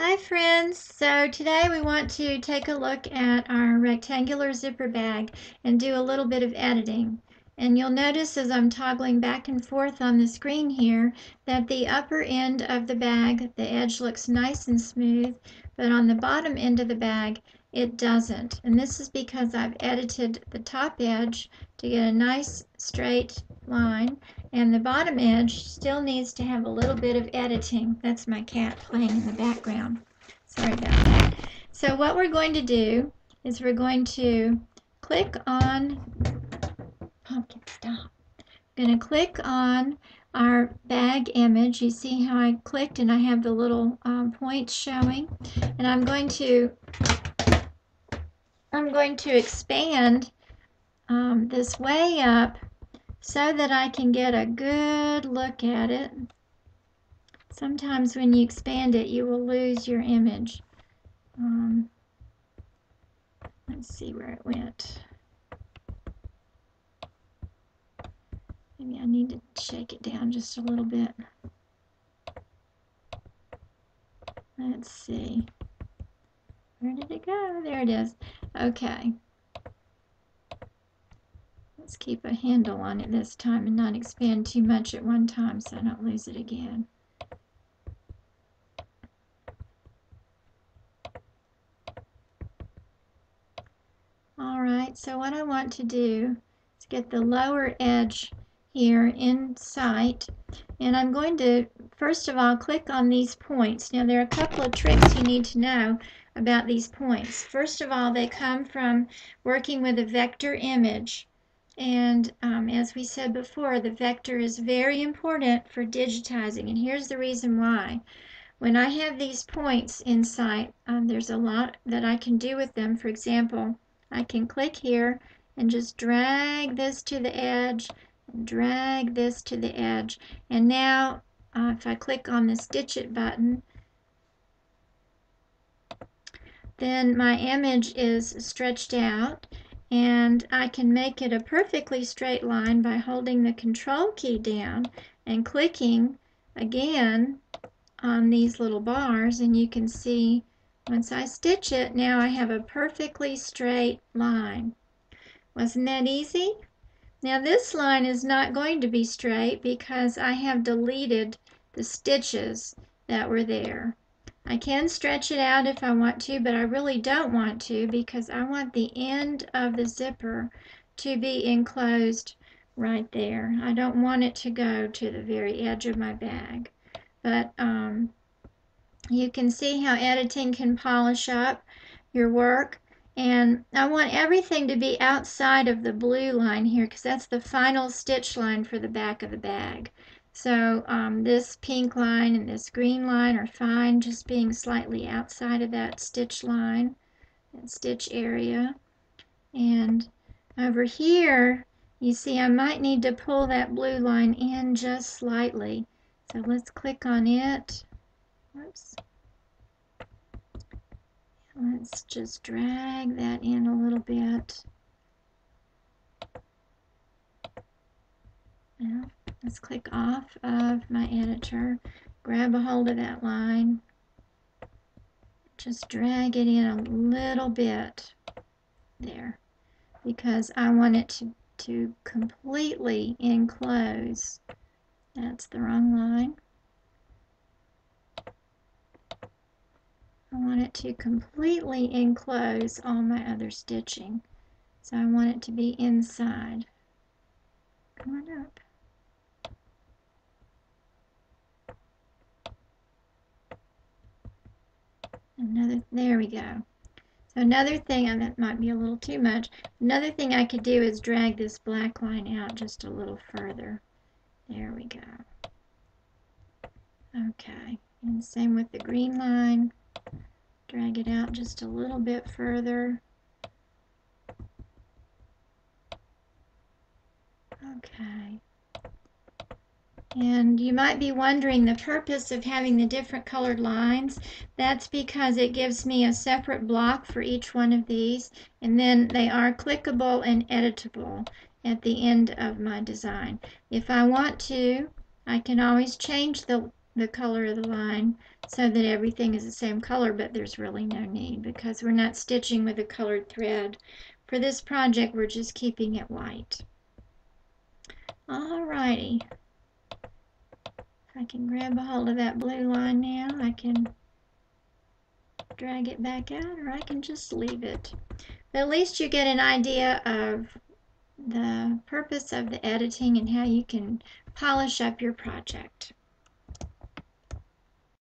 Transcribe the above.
Hi friends! So today we want to take a look at our rectangular zipper bag and do a little bit of editing. And you'll notice as I'm toggling back and forth on the screen here that the upper end of the bag, the edge looks nice and smooth, but on the bottom end of the bag it doesn't. And this is because I've edited the top edge to get a nice straight line, and the bottom edge still needs to have a little bit of editing. That's my cat playing in the background. Sorry about that. So what we're going to do is we're going to click on Pumpkin, stop. I'm going to click on our bag image. You see how I clicked and I have the little points showing, and I'm going to expand this way up so that I can get a good look at it. Sometimes when you expand it, you will lose your image. Let's see where it went. Maybe I need to shake it down just a little bit. Let's see. Where did it go? There it is. Okay. Let's keep a handle on it this time and not expand too much at one time so I don't lose it again. Alright, so what I want to do is get the lower edge here in sight, and I'm going to first of all click on these points. Now there are a couple of tricks you need to know about these points. First of all, they come from working with a vector image, and as we said before, the vector is very important for digitizing, and here's the reason why. When I have these points in sight, there's a lot that I can do with them. For example, I can click here and just drag this to the edge, and drag this to the edge, and now if I click on the Stitch It button, then my image is stretched out, and I can make it a perfectly straight line by holding the Control key down and clicking again on these little bars, and you can see once I stitch it, now I have a perfectly straight line. Wasn't that easy? Now this line is not going to be straight because I have deleted the stitches that were there. I can stretch it out if I want to, but I really don't want to because I want the end of the zipper to be enclosed right there. I don't want it to go to the very edge of my bag. But you can see how editing can polish up your work. And I want everything to be outside of the blue line here because that's the final stitch line for the back of the bag. So this pink line and this green line are fine, just being slightly outside of that stitch line, that stitch area. And over here, you see I might need to pull that blue line in just slightly. So let's click on it. Whoops. Let's just drag that in a little bit. Now, let's click off of my editor, grab a hold of that line, just drag it in a little bit there, because I want it to completely enclose. That's the wrong line. I want it to completely enclose all my other stitching. So I want it to be inside. Come on up. There we go. So another thing, and that might be a little too much, another thing I could do is drag this black line out just a little further. There we go. Okay, and same with the green line. Drag it out just a little bit further. Okay. And you might be wondering the purpose of having the different colored lines. That's because it gives me a separate block for each one of these, and then they are clickable and editable at the end of my design. If I want to, I can always change the the color of the line so that everything is the same color, but there's really no need because we're not stitching with a colored thread. For this project, we're just keeping it white. Alrighty. If I can grab a hold of that blue line now, I can drag it back out, or I can just leave it. But at least you get an idea of the purpose of the editing and how you can polish up your project.